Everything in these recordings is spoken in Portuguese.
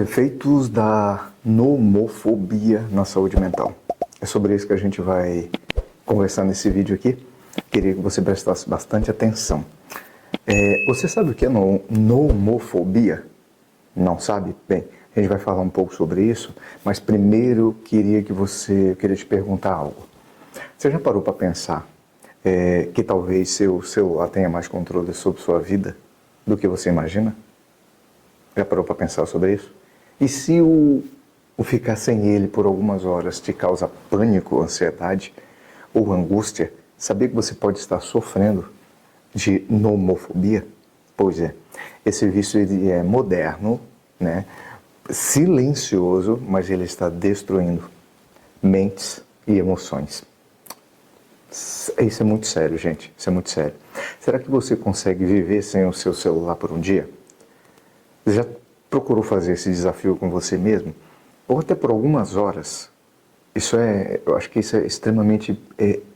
Efeitos da nomofobia na saúde mental. É sobre isso que a gente vai conversar nesse vídeo aqui. Queria que você prestasse bastante atenção. Você sabe o que é nomofobia? Não sabe? Bem, a gente vai falar um pouco sobre isso, mas primeiro queria te perguntar algo. Você já parou para pensar que talvez seu celular tenha mais controle sobre sua vida do que você imagina? Já parou para pensar sobre isso? E se o ficar sem ele por algumas horas te causa pânico, ansiedade ou angústia, saber que você pode estar sofrendo de nomofobia? Pois é, esse vício ele é moderno, né? Silencioso, mas ele está destruindo mentes e emoções. Isso é muito sério, gente. Isso é muito sério. Será que você consegue viver sem o seu celular por um dia? Você já procurou fazer esse desafio com você mesmo? Ou até por algumas horas? Eu acho que isso é extremamente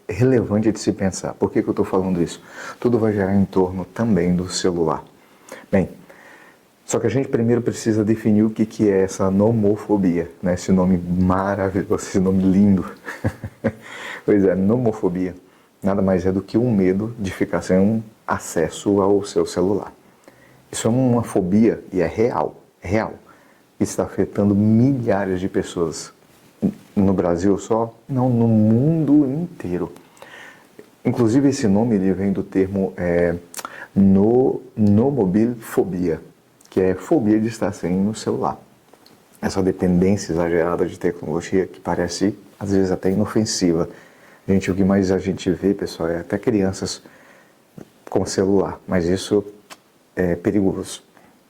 relevante de se pensar. Por que eu estou falando isso? Tudo vai girar em torno também do celular. Bem, só que a gente primeiro precisa definir o que é essa nomofobia, né? Esse nome maravilhoso, esse nome lindo. Pois é, nomofobia nada mais é do que um medo de ficar sem um acesso ao seu celular. Isso é uma fobia e é real. Está afetando milhares de pessoas. No Brasil só? Não, no mundo inteiro. Inclusive esse nome ele vem do termo nomobilfobia, que é fobia de estar sem o celular. Essa dependência exagerada de tecnologia que parece às vezes até inofensiva. O que mais a gente vê, pessoal, é até crianças com celular, mas isso é perigoso.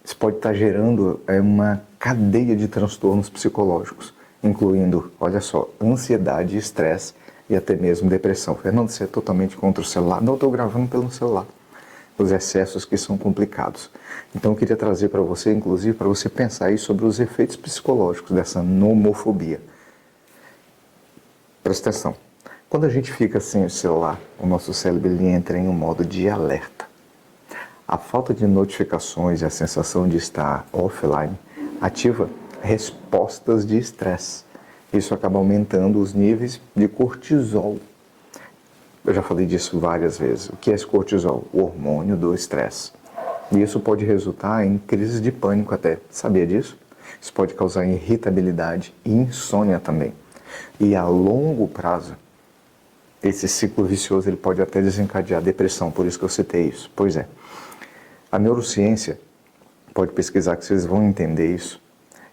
Isso pode estar gerando uma cadeia de transtornos psicológicos, incluindo, olha só, ansiedade, estresse e até mesmo depressão. Fernando, você é totalmente contra o celular? Não, estou gravando pelo celular. Os excessos que são complicados. Então eu queria trazer para você, inclusive, para você pensar aí sobre os efeitos psicológicos dessa nomofobia. Presta atenção. Quando a gente fica sem o celular, o nosso cérebro ele entra em um modo de alerta. A falta de notificações e a sensação de estar offline ativa respostas de estresse. Isso acaba aumentando os níveis de cortisol. Eu já falei disso várias vezes. O que é esse cortisol? O hormônio do estresse. E isso pode resultar em crises de pânico até. Sabia disso? Isso pode causar irritabilidade e insônia também. E a longo prazo, esse ciclo vicioso ele pode até desencadear depressão. Por isso que eu citei isso. Pois é. A neurociência, pode pesquisar que vocês vão entender isso,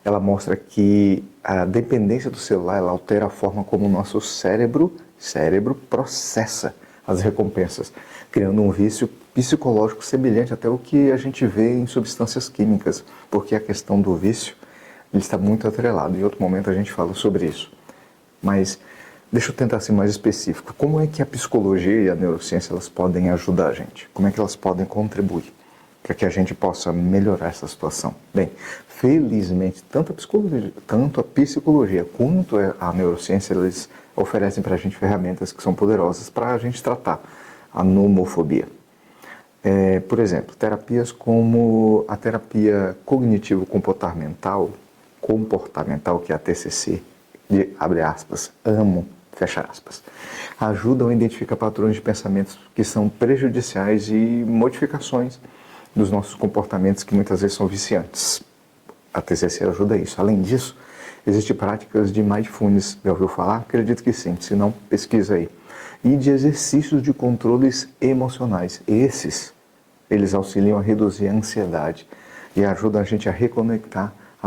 ela mostra que a dependência do celular ela altera a forma como o nosso cérebro processa as recompensas, criando um vício psicológico semelhante até o que a gente vê em substâncias químicas, porque a questão do vício ele está muito atrelado. Em outro momento a gente fala sobre isso. Mas deixa eu tentar ser mais específico. Como é que a psicologia e a neurociência elas podem ajudar a gente? Como é que elas podem contribuir para que a gente possa melhorar essa situação? Bem, felizmente, tanto a psicologia quanto a neurociência, eles oferecem para a gente ferramentas que são poderosas para a gente tratar a nomofobia. Por exemplo, terapias como a terapia cognitivo-comportamental, que é a TCC, abre aspas, amo, fecha aspas, ajudam a identificar padrões de pensamentos que são prejudiciais e modificações dos nossos comportamentos que muitas vezes são viciantes. A TCC ajuda isso. Além disso, existem práticas de mindfulness. Já ouviu falar? Acredito que sim, se não, pesquisa aí. E de exercícios de controles emocionais. Eles auxiliam a reduzir a ansiedade e ajudam a gente a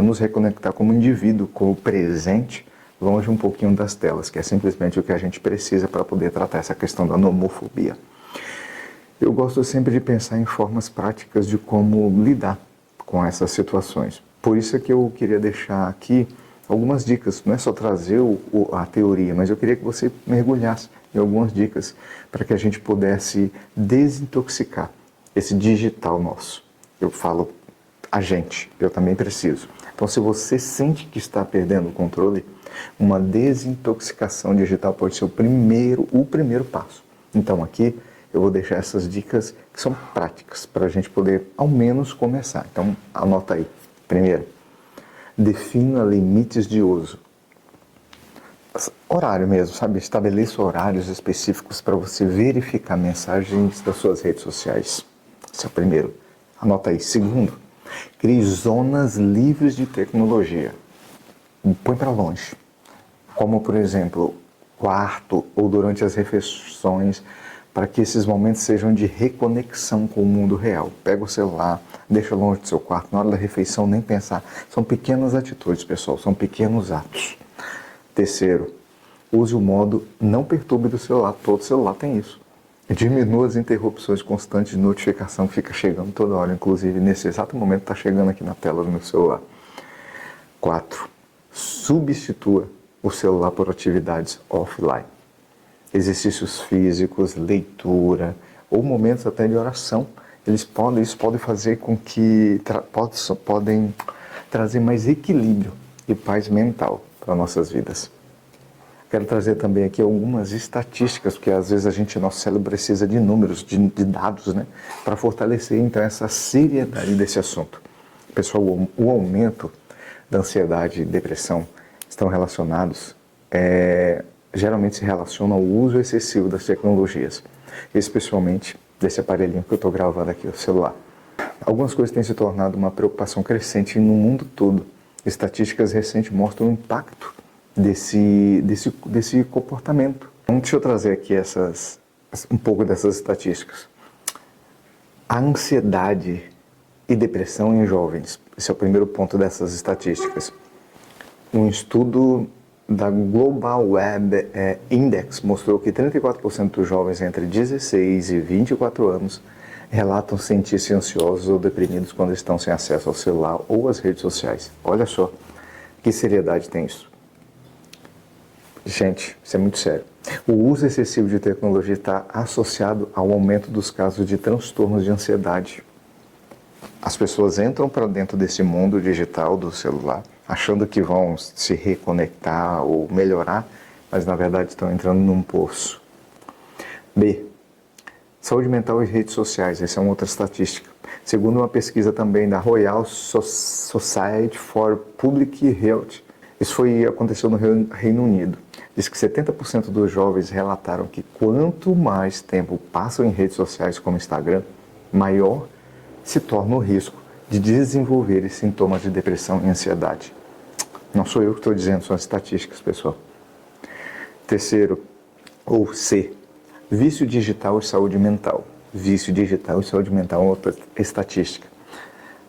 nos reconectar como indivíduo, com o presente, longe um pouquinho das telas, que é simplesmente o que a gente precisa para poder tratar essa questão da nomofobia. Eu gosto sempre de pensar em formas práticas de como lidar com essas situações. Por isso é que eu queria deixar aqui algumas dicas. Não é só trazer a teoria, mas eu queria que você mergulhasse em algumas dicas para que a gente pudesse desintoxicar esse digital nosso. Eu falo eu também preciso. Então, se você sente que está perdendo o controle, uma desintoxicação digital pode ser o primeiro passo. Então, aqui eu vou deixar essas dicas que são práticas para a gente poder ao menos começar. Então, anota aí. Primeiro, Defina limites de uso. Horário mesmo, sabe? Estabeleça horários específicos para você verificar mensagens das suas redes sociais. Esse é o primeiro. Anota aí. Segundo, crie zonas livres de tecnologia. Põe para longe. Como, por exemplo, quarto ou durante as refeições, para que esses momentos sejam de reconexão com o mundo real. Pega o celular, deixa longe do seu quarto, na hora da refeição nem pensar. São pequenas atitudes, pessoal, são pequenos atos. Terceiro, use o modo não perturbe do celular. Todo celular tem isso. Diminua as interrupções constantes de notificação que fica chegando toda hora. Inclusive, nesse exato momento, está chegando aqui na tela do meu celular. 4. Substitua o celular por atividades offline. Exercícios físicos, leitura ou momentos até de oração. Isso pode fazer com que podem trazer mais equilíbrio e paz mental para nossas vidas. Quero trazer também aqui algumas estatísticas, porque às vezes nosso cérebro precisa de números, de dados, né, para fortalecer então essa seriedade desse assunto. Pessoal, o aumento da ansiedade e depressão estão relacionados, geralmente se relacionam ao uso excessivo das tecnologias, especialmente desse aparelhinho que eu estou gravando aqui, o celular. Algumas coisas têm se tornado uma preocupação crescente no mundo todo. Estatísticas recentes mostram o impacto desse comportamento. Então, deixa eu trazer aqui um pouco dessas estatísticas. A ansiedade e depressão em jovens. Esse é o primeiro ponto dessas estatísticas. Um estudo da Global Web Index mostrou que 34% dos jovens entre 16 e 24 anos relatam sentir-se ansiosos ou deprimidos quando estão sem acesso ao celular ou às redes sociais. Olha só, que seriedade tem isso. Gente, isso é muito sério. O uso excessivo de tecnologia está associado ao aumento dos casos de transtornos de ansiedade. As pessoas entram para dentro desse mundo digital do celular, achando que vão se reconectar ou melhorar, mas na verdade estão entrando num poço. B. Saúde mental e redes sociais. Essa é uma outra estatística. Segundo uma pesquisa também da Royal Society for Public Health, isso aconteceu no Reino Unido. Diz que 70% dos jovens relataram que quanto mais tempo passam em redes sociais como Instagram, maior se torna o risco de desenvolver sintomas de depressão e ansiedade. Não sou eu que estou dizendo, são as estatísticas, pessoal. Terceiro, ou C, vício digital e saúde mental. Vício digital e saúde mental é outra estatística.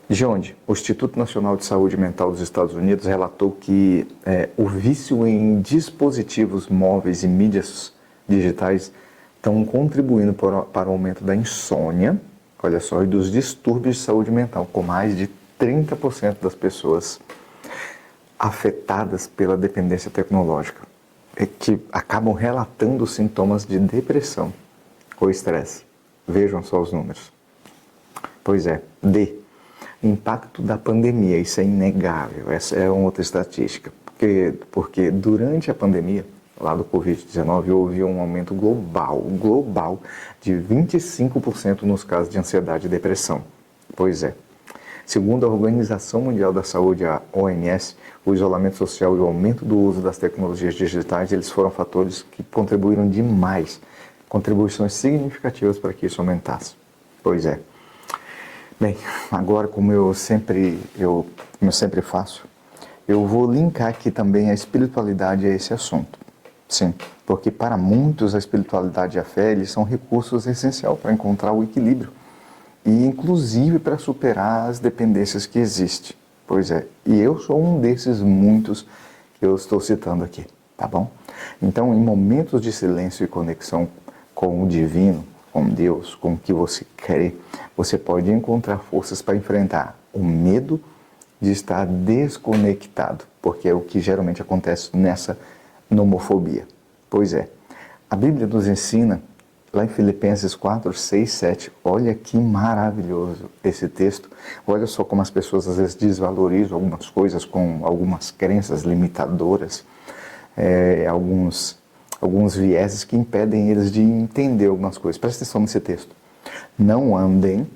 De onde? O Instituto Nacional de Saúde Mental dos Estados Unidos relatou que o vício em dispositivos móveis e mídias digitais estão contribuindo para o aumento da insônia, olha só, e dos distúrbios de saúde mental, com mais de 30% das pessoas afetadas pela dependência tecnológica, que acabam relatando sintomas de depressão ou estresse. Vejam só os números. Pois é. D. Impacto da pandemia, isso é inegável, essa é uma outra estatística, porque durante a pandemia, lá do Covid-19, houve um aumento global de 25% nos casos de ansiedade e depressão. Pois é. Segundo a Organização Mundial da Saúde, a OMS, o isolamento social e o aumento do uso das tecnologias digitais, eles foram fatores que contribuíram demais, contribuições significativas para que isso aumentasse. Pois é. Bem, agora como eu sempre faço, eu vou linkar aqui também a espiritualidade a esse assunto. Sim, porque para muitos a espiritualidade e a fé, eles são recursos essenciais para encontrar o equilíbrio e inclusive para superar as dependências que existem. Pois é, e eu sou um desses muitos que eu estou citando aqui, tá bom? Então, em momentos de silêncio e conexão com o divino, com Deus, com o que você crê, você pode encontrar forças para enfrentar o medo de estar desconectado, porque é o que geralmente acontece nessa nomofobia. Pois é, a Bíblia nos ensina, lá em Filipenses 4, 6, 7, olha que maravilhoso esse texto, olha só como as pessoas às vezes desvalorizam algumas coisas com algumas crenças limitadoras, alguns vieses que impedem eles de entender algumas coisas. Presta atenção nesse texto. Não andem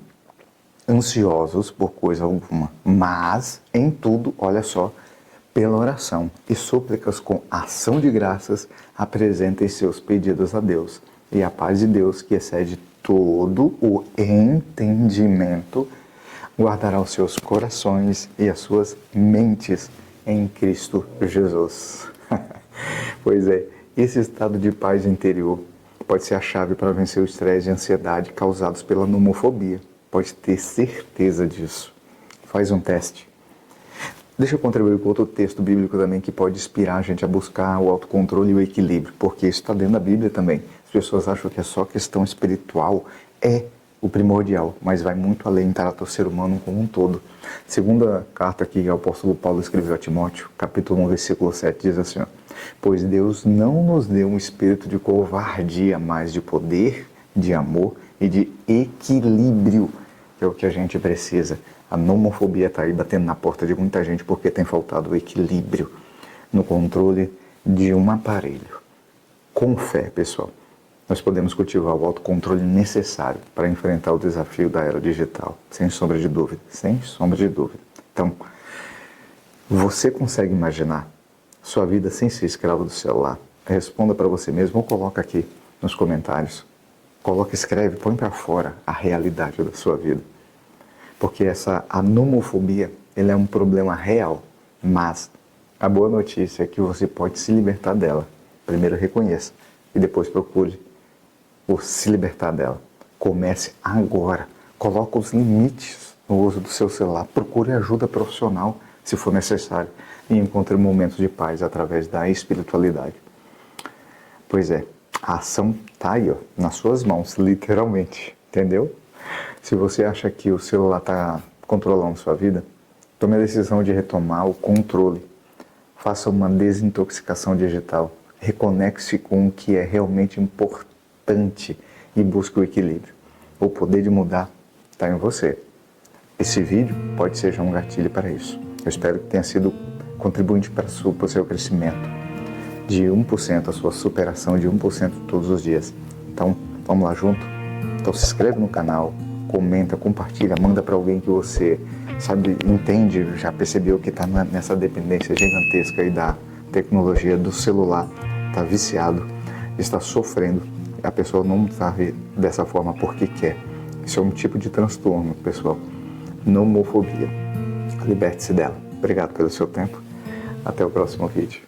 ansiosos por coisa alguma, mas em tudo, olha só, Pela oração e súplicas com ação de graças, apresentem seus pedidos a Deus. E a paz de Deus, que excede todo o entendimento, guardará os seus corações e as suas mentes em Cristo Jesus. Pois é, esse estado de paz interior pode ser a chave para vencer o estresse e a ansiedade causados pela nomofobia. Pode ter certeza disso. Faz um teste. Deixa eu contribuir com outro texto bíblico também que pode inspirar a gente a buscar o autocontrole e o equilíbrio, porque isso está dentro da Bíblia também. As pessoas acham que é só questão espiritual, é o primordial, mas vai muito além, trata o ser humano como um todo. Segunda carta que o apóstolo Paulo escreveu a Timóteo, capítulo 1, versículo 7, diz assim: pois Deus não nos deu um espírito de covardia, mas de poder, de amor e de equilíbrio, que é o que a gente precisa. A nomofobia está aí batendo na porta de muita gente porque tem faltado o equilíbrio no controle de um aparelho. Com fé, pessoal, nós podemos cultivar o autocontrole necessário para enfrentar o desafio da era digital, sem sombra de dúvida, sem sombra de dúvida. Então, você consegue imaginar sua vida sem ser escravo do celular? Responda para você mesmo ou coloca aqui nos comentários. Coloca, escreve, põe para fora a realidade da sua vida. Porque essa nomofobia, ele é um problema real, mas a boa notícia é que você pode se libertar dela. Primeiro reconheça e depois procure por se libertar dela. Comece agora. Coloque os limites no uso do seu celular. Procure ajuda profissional, se for necessário. E encontre momentos de paz através da espiritualidade. Pois é, a ação está aí, ó, nas suas mãos, literalmente. Entendeu? Se você acha que o celular está controlando sua vida, tome a decisão de retomar o controle. Faça uma desintoxicação digital. Reconecte-se com o que é realmente importante e busque o equilíbrio. O poder de mudar está em você. Esse vídeo pode ser um gatilho para isso. Eu espero que tenha sido contribuinte para o seu crescimento de 1%, a sua superação de 1% todos os dias. Então, vamos lá junto? Então se inscreve no canal, comenta, compartilha, manda para alguém que você sabe, entende, já percebeu que está nessa dependência gigantesca aí da tecnologia, do celular, está viciado, está sofrendo. A pessoa não está dessa forma porque quer. Isso é um tipo de transtorno, pessoal. Nomofobia. Liberte-se dela. Obrigado pelo seu tempo. Até o próximo vídeo.